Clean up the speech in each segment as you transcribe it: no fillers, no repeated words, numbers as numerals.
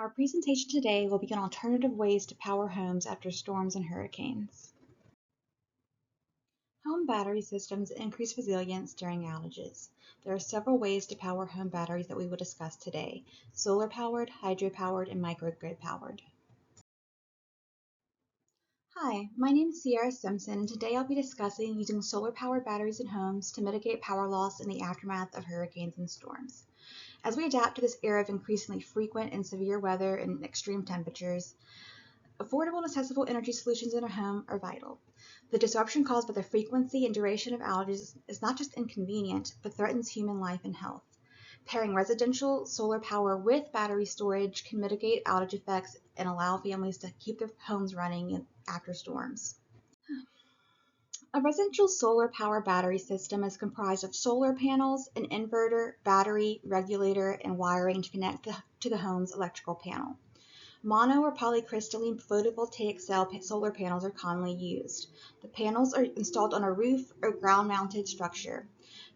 Our presentation today will be on alternative ways to power homes after storms and hurricanes. Home battery systems increase resilience during outages. There are several ways to power home batteries that we will discuss today: solar-powered, hydro-powered, and microgrid-powered. Hi, my name is Sierra Simpson, and today I'll be discussing using solar-powered batteries in homes to mitigate power loss in the aftermath of hurricanes and storms. As we adapt to this era of increasingly frequent and severe weather and extreme temperatures, affordable and accessible energy solutions in a home are vital. The disruption caused by the frequency and duration of outages is not just inconvenient, but threatens human life and health. Pairing residential solar power with battery storage can mitigate outage effects and allow families to keep their homes running after storms. A residential solar power battery system is comprised of solar panels, an inverter, battery, regulator, and wiring to connect to the home's electrical panel. Mono or polycrystalline photovoltaic solar panels are commonly used. The panels are installed on a roof or ground-mounted structure.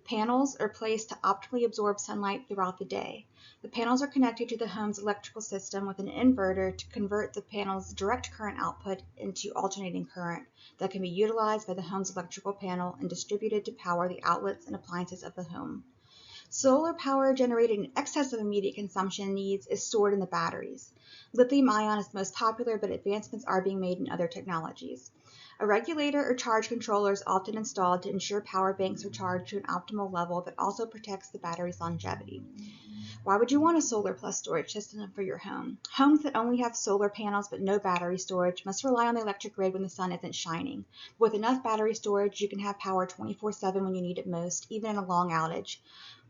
Panels are placed to optimally absorb sunlight throughout the day. The panels are connected to the home's electrical system with an inverter to convert the panel's direct current output into alternating current that can be utilized by the home's electrical panel and distributed to power the outlets and appliances of the home. Solar power generated in excess of immediate consumption needs is stored in the batteries. Lithium-ion is the most popular, but advancements are being made in other technologies. A regulator or charge controller is often installed to ensure power banks are charged to an optimal level that also protects the battery's longevity. Why would you want a solar plus storage system for your home? Homes that only have solar panels but no battery storage must rely on the electric grid when the sun isn't shining. With enough battery storage, you can have power 24/7 when you need it most, even in a long outage.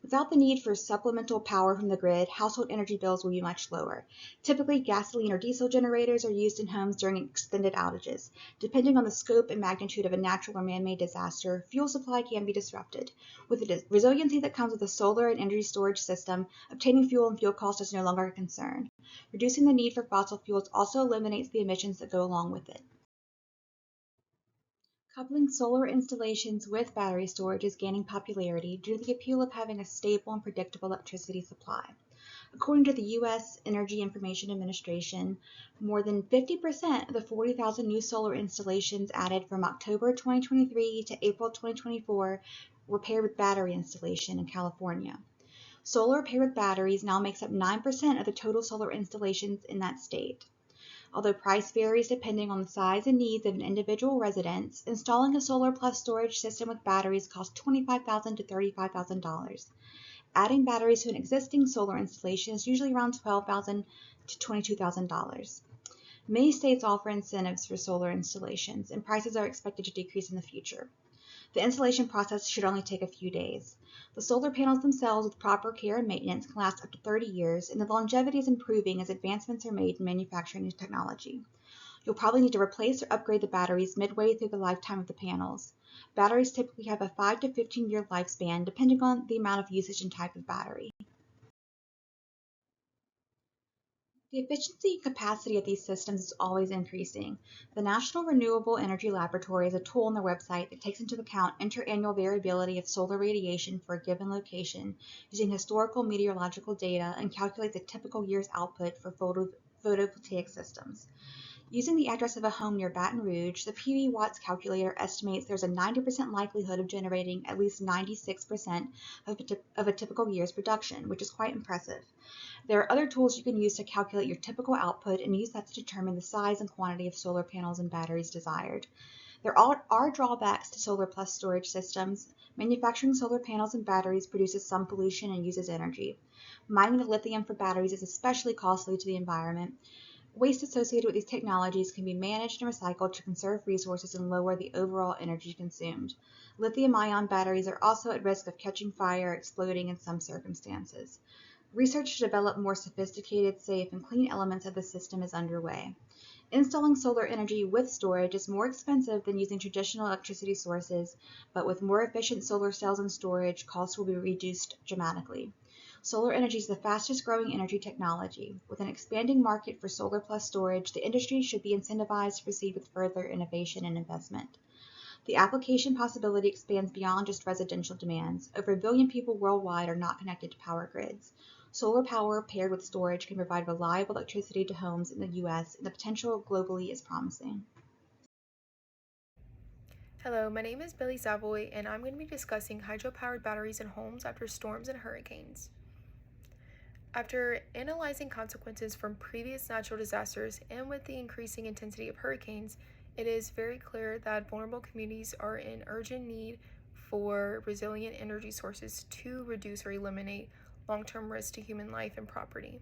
Without the need for supplemental power from the grid, household energy bills will be much lower. Typically, gasoline or diesel generators are used in homes during extended outages. Depending on the scope and magnitude of a natural or man-made disaster, fuel supply can be disrupted. With the resiliency that comes with a solar and energy storage system, obtaining fuel and fuel cost is no longer a concern. Reducing the need for fossil fuels also eliminates the emissions that go along with it. Coupling solar installations with battery storage is gaining popularity due to the appeal of having a stable and predictable electricity supply. According to the U.S. Energy Information Administration, more than 50% of the 40,000 new solar installations added from October 2023 to April 2024 were paired with battery installation in California. Solar paired with batteries now makes up 9% of the total solar installations in that state. Although price varies depending on the size and needs of an individual residence, installing a solar plus storage system with batteries costs $25,000 to $35,000. Adding batteries to an existing solar installation is usually around $12,000 to $22,000. Many states offer incentives for solar installations, and prices are expected to decrease in the future. The installation process should only take a few days. The solar panels themselves, with proper care and maintenance, can last up to 30 years, and the longevity is improving as advancements are made in manufacturing and technology. You'll probably need to replace or upgrade the batteries midway through the lifetime of the panels. Batteries typically have a 5 to 15-year lifespan, depending on the amount of usage and type of battery. The efficiency and capacity of these systems is always increasing. The National Renewable Energy Laboratory is a tool on their website that takes into account interannual variability of solar radiation for a given location using historical meteorological data and calculates a typical year's output for photovoltaic systems. Using the address of a home near Baton Rouge, the PV Watts calculator estimates there's a 90% likelihood of generating at least 96% of a typical year's production, which is quite impressive. There are other tools you can use to calculate your typical output and use that to determine the size and quantity of solar panels and batteries desired. There are drawbacks to solar plus storage systems. Manufacturing solar panels and batteries produces some pollution and uses energy. Mining the lithium for batteries is especially costly to the environment. Waste associated with these technologies can be managed and recycled to conserve resources and lower the overall energy consumed. Lithium-ion batteries are also at risk of catching fire or exploding in some circumstances. Research to develop more sophisticated, safe, and clean elements of the system is underway. Installing solar energy with storage is more expensive than using traditional electricity sources, but with more efficient solar cells and storage, costs will be reduced dramatically. Solar energy is the fastest growing energy technology. With an expanding market for solar plus storage, the industry should be incentivized to proceed with further innovation and investment. The application possibility expands beyond just residential demands. Over 1 billion people worldwide are not connected to power grids. Solar power paired with storage can provide reliable electricity to homes in the US, and the potential globally is promising. Hello, my name is Billy Savoy, and I'm going to be discussing hydro-powered batteries in homes after storms and hurricanes. After analyzing consequences from previous natural disasters and with the increasing intensity of hurricanes, it is very clear that vulnerable communities are in urgent need for resilient energy sources to reduce or eliminate long-term risks to human life and property.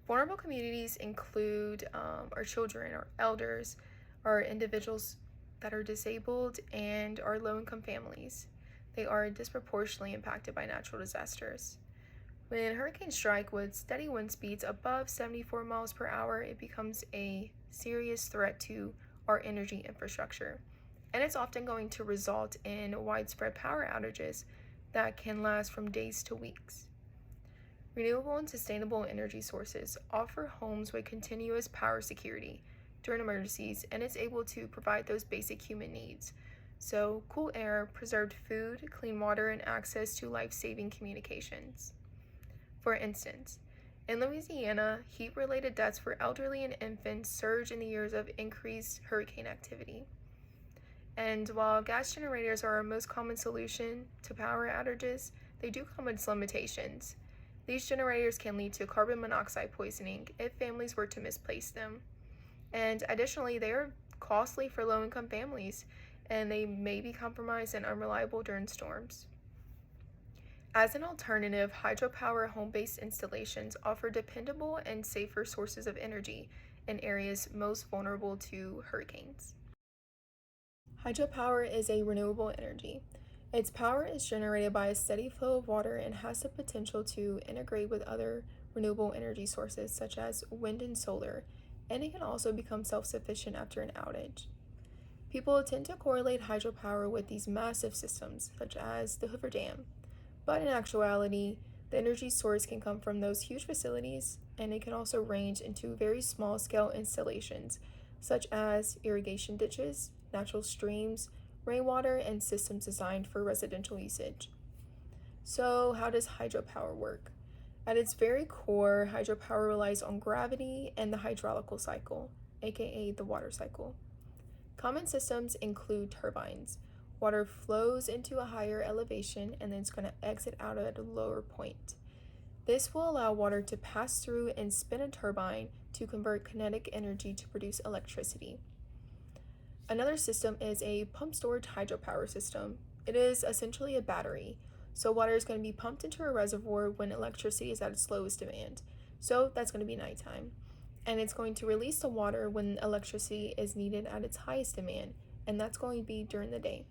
Vulnerable communities include our children, our elders, our individuals that are disabled, and our low-income families. They are disproportionately impacted by natural disasters. When hurricanes strike with steady wind speeds above 74 miles per hour, it becomes a serious threat to our energy infrastructure. And it's often going to result in widespread power outages that can last from days to weeks. Renewable and sustainable energy sources offer homes with continuous power security during emergencies, and it's able to provide those basic human needs. So, cool air, preserved food, clean water, and access to life-saving communications. For instance, in Louisiana, heat-related deaths for elderly and infants surge in the years of increased hurricane activity. And while gas generators are our most common solution to power outages, they do come with limitations. These generators can lead to carbon monoxide poisoning if families were to misplace them. And additionally, they are costly for low-income families, and they may be compromised and unreliable during storms. As an alternative, hydropower home-based installations offer dependable and safer sources of energy in areas most vulnerable to hurricanes. Hydropower is a renewable energy. Its power is generated by a steady flow of water and has the potential to integrate with other renewable energy sources such as wind and solar, and it can also become self-sufficient after an outage. People tend to correlate hydropower with these massive systems, such as the Hoover Dam, but in actuality, the energy source can come from those huge facilities, and it can also range into very small-scale installations, such as irrigation ditches, natural streams, rainwater, and systems designed for residential usage. So, how does hydropower work? At its very core, hydropower relies on gravity and the hydraulical cycle, aka the water cycle. Common systems include turbines. Water flows into a higher elevation and then it's going to exit out at a lower point. This will allow water to pass through and spin a turbine to convert kinetic energy to produce electricity. Another system is a pump storage hydropower system. It is essentially a battery. So water is going to be pumped into a reservoir when electricity is at its lowest demand. So that's going to be nighttime. And it's going to release the water when electricity is needed at its highest demand, and that's going to be during the day.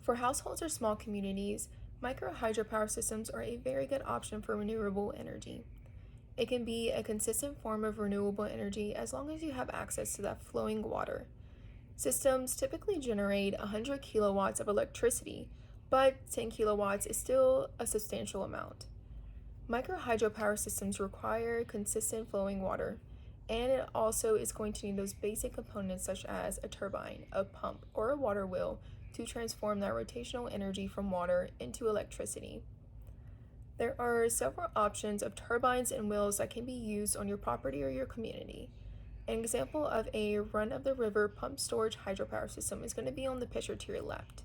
For households or small communities, micro hydropower systems are a very good option for renewable energy. It can be a consistent form of renewable energy as long as you have access to that flowing water. Systems typically generate 100 kilowatts of electricity, but 10 kilowatts is still a substantial amount. Micro hydropower systems require consistent flowing water, and it also is going to need those basic components such as a turbine, a pump, or a water wheel to transform that rotational energy from water into electricity. There are several options of turbines and wheels that can be used on your property or your community. An example of a run-of-the-river pump storage hydropower system is going to be on the picture to your left.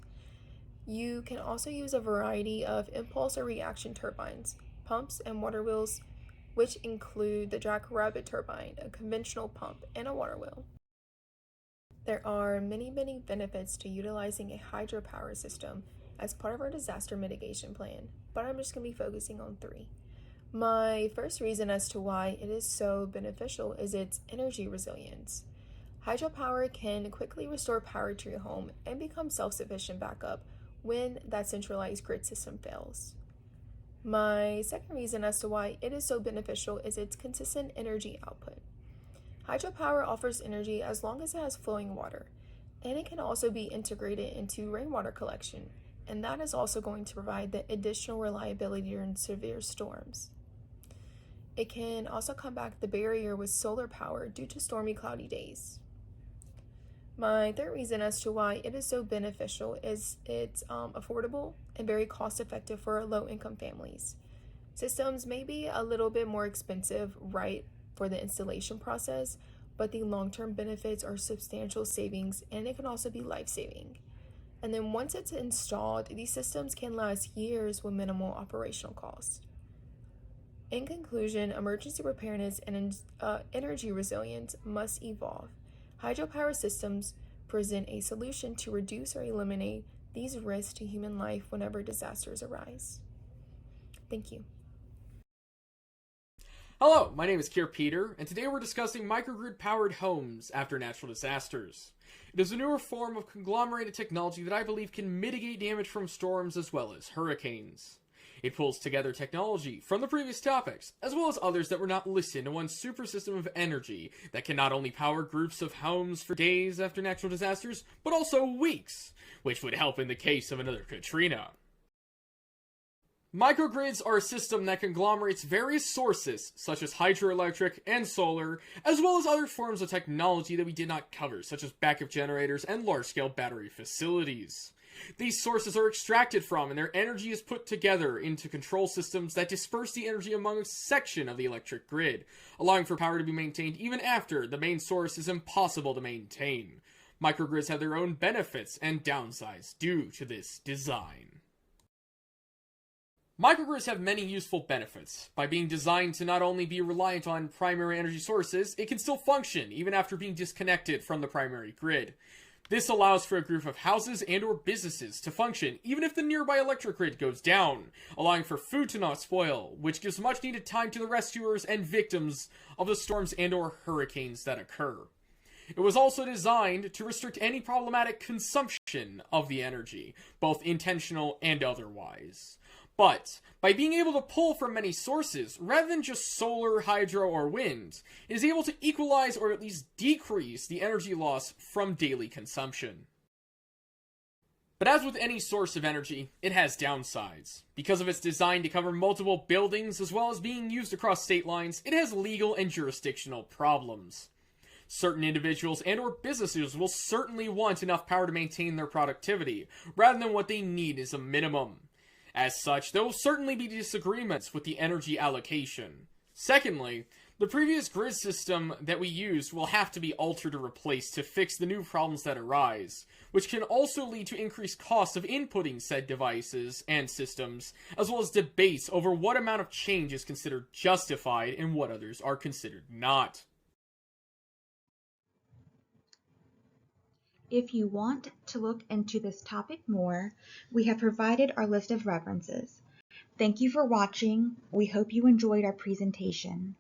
You can also use a variety of impulse or reaction turbines, pumps, and water wheels, which include the jackrabbit turbine, a conventional pump, and a water wheel. There are many benefits to utilizing a hydropower system as part of our disaster mitigation plan, but I'm just going to be focusing on 3. My first reason as to why it is so beneficial is its energy resilience. Hydropower can quickly restore power to your home and become self-sufficient backup when that centralized grid system fails. My second reason as to why it is so beneficial is its consistent energy output. Hydropower offers energy as long as it has flowing water, and it can also be integrated into rainwater collection, and that is also going to provide the additional reliability during severe storms. It can also combat the barrier with solar power due to stormy, cloudy days. My third reason as to why it is so beneficial is it's affordable and very cost effective for low-income families. Systems may be a little bit more expensive right for the installation process, but the long-term benefits are substantial savings and it can also be life-saving. And then once it's installed, these systems can last years with minimal operational cost. In conclusion, emergency preparedness and energy resilience must evolve. Hydropower systems present a solution to reduce or eliminate these risks to human life whenever disasters arise. Thank you. Hello, my name is Kier Peter, and today we're discussing microgrid-powered homes after natural disasters. It is a newer form of conglomerated technology that I believe can mitigate damage from storms as well as hurricanes. It pulls together technology from the previous topics, as well as others that were not listed into one super system of energy that can not only power groups of homes for days after natural disasters, but also weeks, which would help in the case of another Katrina. Microgrids are a system that conglomerates various sources, such as hydroelectric and solar, as well as other forms of technology that we did not cover, such as backup generators and large-scale battery facilities. These sources are extracted from, and their energy is put together into control systems that disperse the energy among a section of the electric grid, allowing for power to be maintained even after the main source is impossible to maintain. Microgrids have their own benefits and downsides due to this design. Microgrids have many useful benefits. By being designed to not only be reliant on primary energy sources, it can still function even after being disconnected from the primary grid. This allows for a group of houses and or businesses to function even if the nearby electric grid goes down, allowing for food to not spoil, which gives much needed time to the rescuers and victims of the storms and or hurricanes that occur. It was also designed to restrict any problematic consumption of the energy, both intentional and otherwise. But, by being able to pull from many sources, rather than just solar, hydro, or wind, it is able to equalize or at least decrease the energy loss from daily consumption. But as with any source of energy, it has downsides. Because of its design to cover multiple buildings as well as being used across state lines, it has legal and jurisdictional problems. Certain individuals and or businesses will certainly want enough power to maintain their productivity, rather than what they need is a minimum. As such, there will certainly be disagreements with the energy allocation. Secondly, the previous grid system that we used will have to be altered or replaced to fix the new problems that arise, which can also lead to increased costs of inputting said devices and systems, as well as debates over what amount of change is considered justified and what others are considered not. If you want to look into this topic more, we have provided our list of references. Thank you for watching. We hope you enjoyed our presentation.